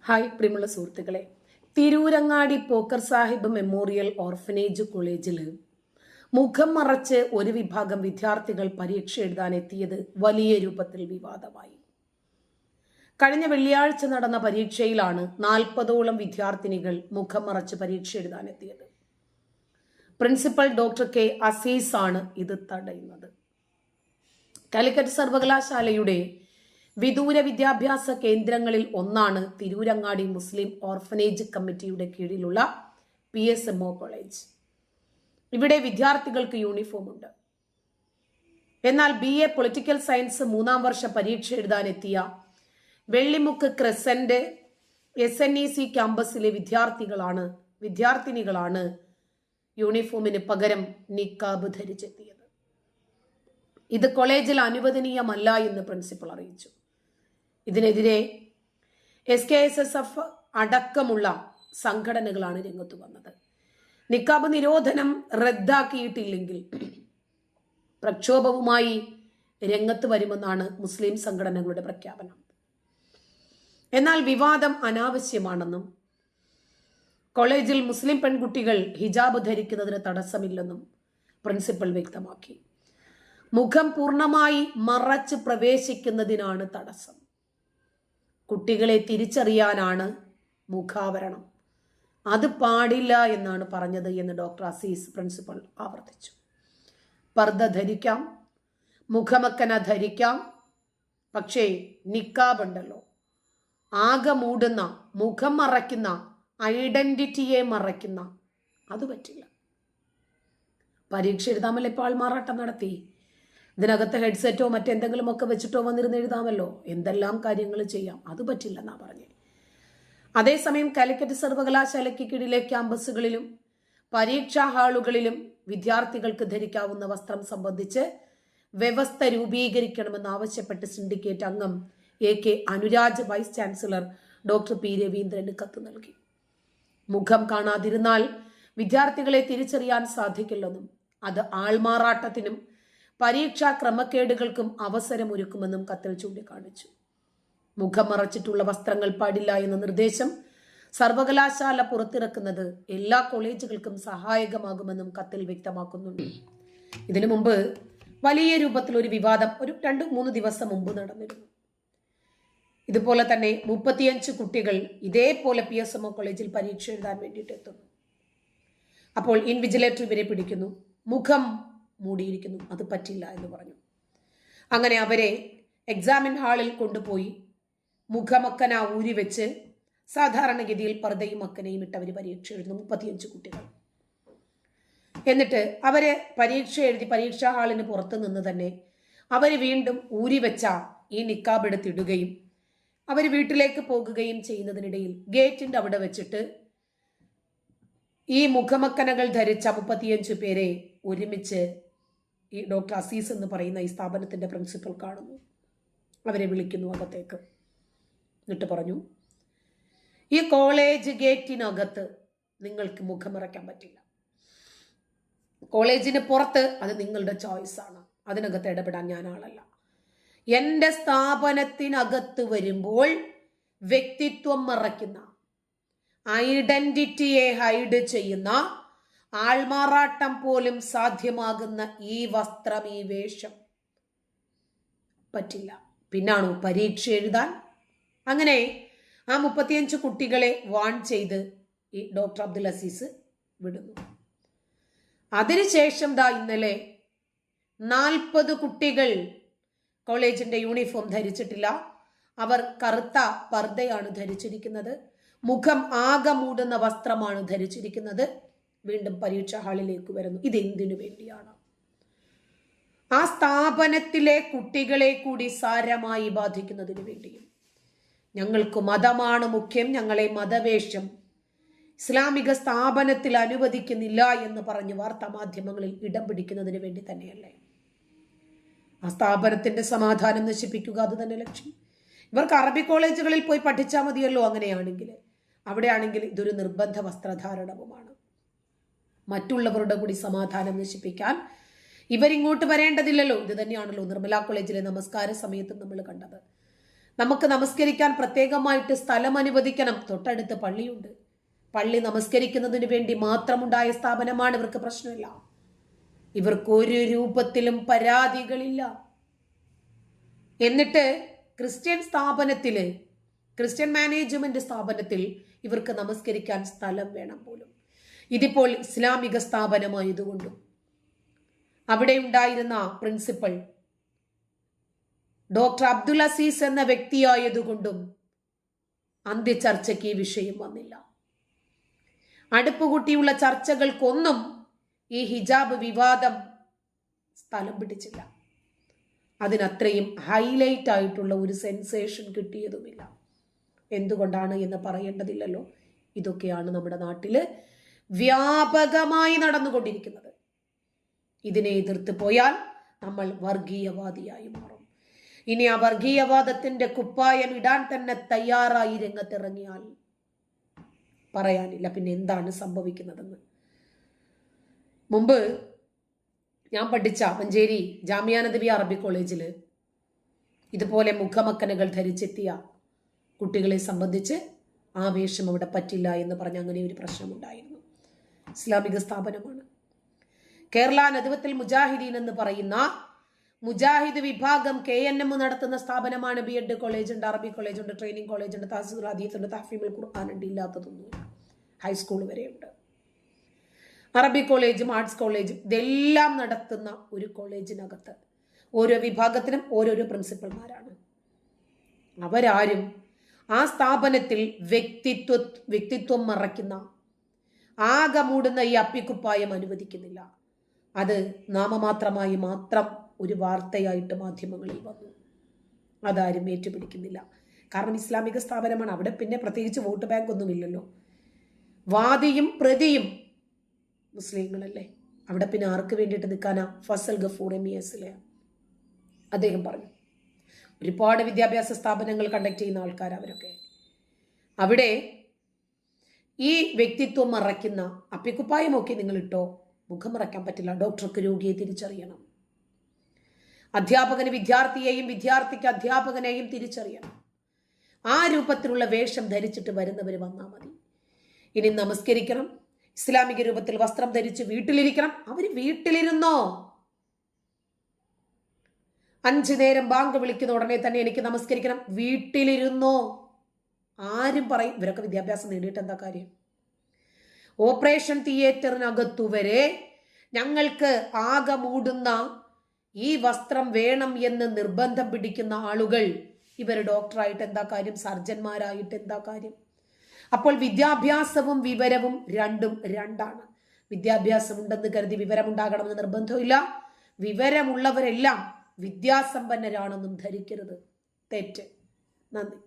Hi പ്രിയമുള്ള സുഹൃത്തുക്കളെ, Tirurangadi Pokker Sahib memorial orphanage കോളേജിൽ മുഖം മറച്ച് ഒരു വിഭാഗം വിദ്യാർത്ഥികൾ പരീക്ഷ എഴുതാൻ എത്തിയത് വലിയ രൂപത്തിൽ വിവാദമായി. കഴിഞ്ഞ വെള്ളിയാഴ്ച നടന്ന പരീക്ഷയിലാണ് 40ഓളം വിദ്യാർത്ഥിനികൾ മുഖം മറച്ച് പരീക്ഷ എഴുതാൻ എത്തിയത്. പ്രിൻസിപ്പൽ ഡോക്ടർ കെ അസീസ് ആണ് ഇത് തടയുന്നത്. കാലിക്കറ്റ് സർവകലാശാലയുടെ വിദൂര വിദ്യാഭ്യാസ കേന്ദ്രങ്ങളിൽ ഒന്നാണ് തിരൂരങ്ങാടി മുസ്ലിം ഓർഫനേജ് കമ്മിറ്റിയുടെ കീഴിലുള്ള PSMO കോളേജ്. ഇവിടെ വിദ്യാർത്ഥികൾക്ക് യൂണിഫോം ഉണ്ട്. എന്നാൽ BA പൊളിറ്റിക്കൽ സയൻസ് 3ാം വർഷ പരീക്ഷ എഴുതാനെത്തിയ വെള്ളിമുക്ക് ക്രസന്റ് SNEC ക്യാമ്പസിലെ വിദ്യാർത്ഥിനികളാണ് യൂണിഫോമിന് പകരം നിക്കാബ് ധരിച്ചെത്തിയത്. ഇത് കോളേജിൽ അനുവദനീയമല്ല എന്ന് പ്രിൻസിപ്പൽ അറിയിച്ചു. ഇതിനെതിരെ SKSSF അടക്കമുള്ള സംഘടനകളാണ് രംഗത്ത് വന്നത്. നിക്കാബ് നിരോധനം റദ്ദാക്കിയിട്ടില്ലെങ്കിൽ പ്രക്ഷോഭവുമായി രംഗത്ത് വരുമെന്നാണ് മുസ്ലിം സംഘടനകളുടെ പ്രഖ്യാപനം. എന്നാൽ വിവാദം അനാവശ്യമാണെന്നും കോളേജിൽ മുസ്ലിം പെൺകുട്ടികൾ ഹിജാബ് ധരിക്കുന്നതിന് തടസ്സമില്ലെന്നും പ്രിൻസിപ്പൽ വ്യക്തമാക്കി. മുഖം പൂർണ്ണമായി മറച്ച് പ്രവേശിക്കുന്നതിനാണ് തടസ്സം. കുട്ടികളെ തിരിച്ചറിയാനാണ് മുഖാവരണം. അത് പാടില്ല എന്നാണ് പറഞ്ഞത് എന്ന് ഡോക്ടർ അസീസ് പ്രിൻസിപ്പൽ ആവർത്തിച്ചു. പർദ്ദ ധരിക്കാം, മുഖമക്കന ധരിക്കാം, പക്ഷേ നിക്കാബ് ഉണ്ടല്ലോ, ആകെ മൂടുന്ന, മുഖം മറയ്ക്കുന്ന, ഐഡന്റിറ്റിയെ മറയ്ക്കുന്ന, അത് പറ്റില്ല. പരീക്ഷ എഴുതാമല്ലോ, ഇപ്പോൾ ആൾമാറാട്ടം നടത്തി. ഇതിനകത്ത് ഹെഡ്സെറ്റോ മറ്റെന്തെങ്കിലുമൊക്കെ വെച്ചിട്ടോ വന്നിരുന്ന് എഴുതാമല്ലോ, എന്തെല്ലാം കാര്യങ്ങൾ ചെയ്യാം. അത് പറ്റില്ലെന്നാ പറഞ്ഞേ. അതേസമയം കാലിക്കറ്റ് സർവകലാശാലയ്ക്ക് കീഴിലെ ക്യാമ്പസുകളിലും പരീക്ഷാ ഹാളുകളിലും വിദ്യാർത്ഥികൾക്ക് ധരിക്കാവുന്ന വസ്ത്രം സംബന്ധിച്ച് വ്യവസ്ഥ രൂപീകരിക്കണമെന്നാവശ്യപ്പെട്ട് സിൻഡിക്കേറ്റ് അംഗം AK Anuraj vice chancellor doctor P രവീന്ദ്രന് കത്ത് നൽകി. മുഖം കാണാതിരുന്നാൽ വിദ്യാർത്ഥികളെ തിരിച്ചറിയാൻ സാധിക്കില്ലെന്നും അത് ആൾമാറാട്ടത്തിനും പരീക്ഷാ ക്രമക്കേടുകൾക്കും അവസരമൊരുക്കുമെന്നും കത്തിൽ ചൂണ്ടിക്കാണിച്ചു. മുഖം മറച്ചിട്ടുള്ള വസ്ത്രങ്ങൾ പാടില്ല എന്ന നിർദ്ദേശം സർവകലാശാല പുറത്തിറക്കുന്നത് എല്ലാ കോളേജുകൾക്കും സഹായകമാകുമെന്നും കത്തിൽ വ്യക്തമാക്കുന്നുണ്ട്. ഇതിനു മുമ്പ് വലിയ രൂപത്തിൽ ഒരു വിവാദം 2-3 ദിവസം മുമ്പ് നടന്നിരുന്നു. ഇതുപോലെ തന്നെ 35 കുട്ടികൾ ഇതേപോലെ PSMO കോളേജിൽ പരീക്ഷ എഴുതാൻ വേണ്ടിയിട്ട് എത്തുന്നു. അപ്പോൾ ഇൻവിജിലേറ്റർ ഇവരെ പിടിക്കുന്നു, മുഖം മൂടിയിരിക്കുന്നു, അത് പറ്റില്ല എന്ന് പറഞ്ഞു. അങ്ങനെ അവരെ എക്സാമിൻ ഹാളിൽ കൊണ്ടുപോയി മുഖമക്കന ഊരി വെച്ച് സാധാരണഗതിയിൽ പർദ്ദയും അക്കനയും ഇട്ട് അവർ പരീക്ഷ എഴുതുന്നു. 35 കുട്ടികൾ. എന്നിട്ട് അവരെ പരീക്ഷ എഴുതി പരീക്ഷാ ഹാളിന് പുറത്ത് നിന്ന് തന്നെ അവർ വീണ്ടും ഊരി വെച്ച ഈ നിക്കാബ് എടുത്തിടുകയും അവർ വീട്ടിലേക്ക് പോകുകയും ചെയ്യുന്നതിനിടയിൽ ഗേറ്റിന്റെ അവിടെ വെച്ചിട്ട് ഈ മുഖമക്കനകൾ ധരിച്ച 35 പേരെ ഒരുമിച്ച് ഈ ഡോക്ടർ അസീസ് എന്ന് പറയുന്ന ഈ സ്ഥാപനത്തിന്റെ പ്രിൻസിപ്പൽ കാണുന്നു. അവരെ വിളിക്കുന്നു അകത്തേക്ക്. എന്നിട്ട് പറഞ്ഞു, ഈ കോളേജ് ഗേറ്റിനകത്ത് നിങ്ങൾക്ക് മുഖം മറയ്ക്കാൻ പറ്റില്ല. കോളേജിന് പുറത്ത് അത് നിങ്ങളുടെ ചോയ്സ് ആണ്. അതിനകത്ത് ഇടപെടാൻ ഞാൻ ആളല്ല. എൻ്റെ സ്ഥാപനത്തിനകത്ത് വരുമ്പോൾ വ്യക്തിത്വം മറയ്ക്കുന്ന, ഐഡന്റിറ്റിയെ ഹൈഡ് ചെയ്യുന്ന, ആൾമാറാട്ടം പോലും സാധ്യമാകുന്ന ഈ വസ്ത്രം, ഈ വേഷം പറ്റില്ല. പിന്നാണോ പരീക്ഷ എഴുതാൻ? അങ്ങനെ ആ 35 കുട്ടികളെ വാൺ ചെയ്ത് ഈ ഡോക്ടർ അബ്ദുൽ അസീസ് വിടുന്നു. അതിനുശേഷം ഇന്നലെ 40 കുട്ടികൾ കോളേജിന്റെ യൂണിഫോം ധരിച്ചിട്ടില്ല. അവർ കറുത്ത പർദ്ദയാണ് ധരിച്ചിരിക്കുന്നത്, മുഖം ആകെ മൂടുന്ന വസ്ത്രമാണ് ധരിച്ചിരിക്കുന്നത്. വീണ്ടും പരീക്ഷാ ഹാളിലേക്ക് വരുന്നു. ഇതെന്തിനു വേണ്ടിയാണ്? ആ സ്ഥാപനത്തിലെ കുട്ടികളെ കൂടി സാരമായി ബാധിക്കുന്നതിന് വേണ്ടിയും. ഞങ്ങൾക്ക് മതമാണ് മുഖ്യം, ഞങ്ങളെ മതവേഷം ഇസ്ലാമിക സ്ഥാപനത്തിൽ അനുവദിക്കുന്നില്ല എന്ന് പറഞ്ഞ് വാർത്താ മാധ്യമങ്ങളിൽ ഇടം പിടിക്കുന്നതിന് വേണ്ടി തന്നെയല്ലേ? ആ സ്ഥാപനത്തിന്റെ സമാധാനം നശിപ്പിക്കുക, അത് തന്നെ ലക്ഷ്യം. ഇവർക്ക് അറബി കോളേജുകളിൽ പോയി പഠിച്ചാൽ മതിയല്ലോ. അങ്ങനെയാണെങ്കിൽ അവിടെയാണെങ്കിൽ ഇതൊരു നിർബന്ധ വസ്ത്രധാരണവുമാണ്. മറ്റുള്ളവരുടെ കൂടി സമാധാനം നശിപ്പിക്കാൻ ഇവരിങ്ങോട്ട് വരേണ്ടതില്ലല്ലോ. ഇത് തന്നെയാണല്ലോ നിർമ്മല കോളേജിലെ നമസ്കാര സമയത്തും നമ്മൾ കണ്ടത്. നമുക്ക് നമസ്കരിക്കാൻ പ്രത്യേകമായിട്ട് സ്ഥലം അനുവദിക്കണം. തൊട്ടടുത്ത് പള്ളിയുണ്ട്. പള്ളി നമസ്കരിക്കുന്നതിന് വേണ്ടി മാത്രമുണ്ടായ സ്ഥാപനമാണ്. ഇവർക്ക് പ്രശ്നമില്ല. ഇവർക്ക് ഒരു രൂപത്തിലും പരാതികളില്ല. എന്നിട്ട് ക്രിസ്ത്യൻ സ്ഥാപനത്തില്, ക്രിസ്ത്യൻ മാനേജ്മെന്റ് സ്ഥാപനത്തിൽ ഇവർക്ക് നമസ്കരിക്കാൻ സ്ഥലം വേണം പോലും. ഇതിപ്പോൾ ഇസ്ലാമിക സ്ഥാപനമായതുകൊണ്ടും അവിടെ ഉണ്ടായിരുന്ന പ്രിൻസിപ്പൽ ഡോക്ടർ അബ്ദുൽ അസീസ് എന്ന വ്യക്തിയായതുകൊണ്ടും അന്ത്യചർച്ചയ്ക്ക് ഈ വിഷയം വന്നില്ല. അടുപ്പുകൂട്ടിയുള്ള ചർച്ചകൾക്കൊന്നും ഈ ഹിജാബ് വിവാദം സ്ഥലം പിടിച്ചില്ല. അതിനത്രയും ഹൈലൈറ്റ് ആയിട്ടുള്ള ഒരു സെൻസേഷൻ കിട്ടിയതുമില്ല. എന്തുകൊണ്ടാണ് എന്ന് പറയേണ്ടതില്ലല്ലോ. ഇതൊക്കെയാണ് നമ്മുടെ നാട്ടില് വ്യാപകമായി നടന്നുകൊണ്ടിരിക്കുന്നത്. ഇതിനെ എതിർത്ത് പോയാൽ നമ്മൾ വർഗീയവാദിയായി മാറും. ഇനി ആ വർഗീയവാദത്തിന്റെ കുപ്പായം ഇടാൻ തന്നെ തയ്യാറായി രംഗത്തിറങ്ങിയാൽ പറയാനില്ല പിന്നെ എന്താണ് സംഭവിക്കുന്നതെന്ന്. മുമ്പ് ഞാൻ പഠിച്ച മഞ്ചേരി ജാമിയ നദവിയ അറബി കോളേജിൽ ഇതുപോലെ മുഖമക്കനകൾ ധരിച്ചെത്തിയ കുട്ടികളെ സംബന്ധിച്ച് ആവേശം അവിടെ പറ്റില്ല എന്ന് പറഞ്ഞ അങ്ങനെ ഒരു പ്രശ്നമുണ്ടായിരുന്നു. ഇസ്ലാമിക സ്ഥാപനമാണ്. കേരള നദ്വത്തുൽ മുജാഹിദീൻ എന്ന് പറയുന്ന മുജാഹിദ് വിഭാഗം KNM നടത്തുന്ന സ്ഥാപനമാണ്. BEd കോളേജ് ഉണ്ട്, അറബി കോളേജ് ഉണ്ട്, ട്രെയിനിങ് കോളേജ് ഉണ്ട്, താസിദുൽ ഹദീസ് ഉണ്ട്, തഹ്ഫീമുൽ ഖുർആൻ ഉണ്ട്, ഇല്ലാത്തതൊന്നുമില്ല. ഹൈസ്കൂൾ വരെയുണ്ട്. അറബി കോളേജും ആർട്സ് കോളേജും ഇതെല്ലാം നടത്തുന്ന ഒരു കോളേജിനകത്ത് ഓരോ വിഭാഗത്തിനും ഓരോരോ പ്രിൻസിപ്പൽമാരാണ്. അവരാരും ആ സ്ഥാപനത്തിൽ വ്യക്തിത്വം മറയ്ക്കുന്ന, ആകെ മൂടുന്ന ഈ അപ്പിക്കുപ്പായം അനുവദിക്കുന്നില്ല. അത് നാമമാത്രമായി മാത്രം ഒരു വാർത്തയായിട്ട് മാധ്യമങ്ങളിൽ വന്നു. അതാരും ഏറ്റുപിടിക്കുന്നില്ല. കാരണം ഇസ്ലാമിക സ്ഥാപനമാണ്. അവിടെ പിന്നെ പ്രത്യേകിച്ച് വോട്ട് ബാങ്ക് ഒന്നുമില്ലല്ലോ. വാദിയും പ്രതിയും മുസ്ലിങ്ങളല്ലേ. അവിടെ പിന്നെ ആർക്ക് വേണ്ടിയിട്ട് നിൽക്കാനാ? ഫസൽ ഗഫൂർ MES അദ്ദേഹം പറഞ്ഞു. ഒരുപാട് വിദ്യാഭ്യാസ സ്ഥാപനങ്ങൾ കണ്ടക്ട് ചെയ്യുന്ന ആൾക്കാർ അവരൊക്കെ. അവിടെ ഈ വ്യക്തിത്വം മറയ്ക്കുന്ന അപ്പിക്കുപ്പായമൊക്കെ നിങ്ങൾ ഇട്ടോ, മുഖം മറയ്ക്കാൻ പറ്റില്ല. ഡോക്ടർക്ക് രോഗിയെ തിരിച്ചറിയണം. അധ്യാപകന് വിദ്യാർത്ഥിയെയും വിദ്യാർത്ഥിക്ക് അധ്യാപകനെയും തിരിച്ചറിയണം. ആ രൂപത്തിലുള്ള വേഷം ധരിച്ചിട്ട് വരുന്നവർ വന്നാൽ മതി. ഇനി നമസ്കരിക്കണം, ഇസ്ലാമിക രൂപത്തിൽ വസ്ത്രം ധരിച്ച് വീട്ടിലിരിക്കണം. അവര് വീട്ടിലിരുന്നോ. 5 നേരം ബാങ്ക് വിളിക്കുന്ന ഉടനെ തന്നെ എനിക്ക് നമസ്കരിക്കണം, വീട്ടിലിരുന്നോ. ആരും പറയും ഇവരൊക്കെ വിദ്യാഭ്യാസം നേടിയിട്ട് എന്താ കാര്യം? ഓപ്പറേഷൻ തിയേറ്ററിനകത്തു വരെ ഞങ്ങൾക്ക് ആകെ മൂടുന്ന ഈ വസ്ത്രം വേണം എന്ന് നിർബന്ധം പിടിക്കുന്ന ആളുകൾ ഇവർ ഡോക്ടറായിട്ട് എന്താ കാര്യം? സർജന്മാരായിട്ട് എന്താ കാര്യം? അപ്പോൾ വിദ്യാഭ്യാസവും വിവരവും രണ്ടും രണ്ടാണ്. വിദ്യാഭ്യാസം ഉണ്ടെന്ന് കരുതി വിവരമുണ്ടാകണമെന്ന് നിർബന്ധമില്ല. വിവരമുള്ളവരെല്ലാം വിദ്യാസമ്പന്നരാണെന്നും ധരിക്കരുത്. തെറ്റ്. നന്ദി.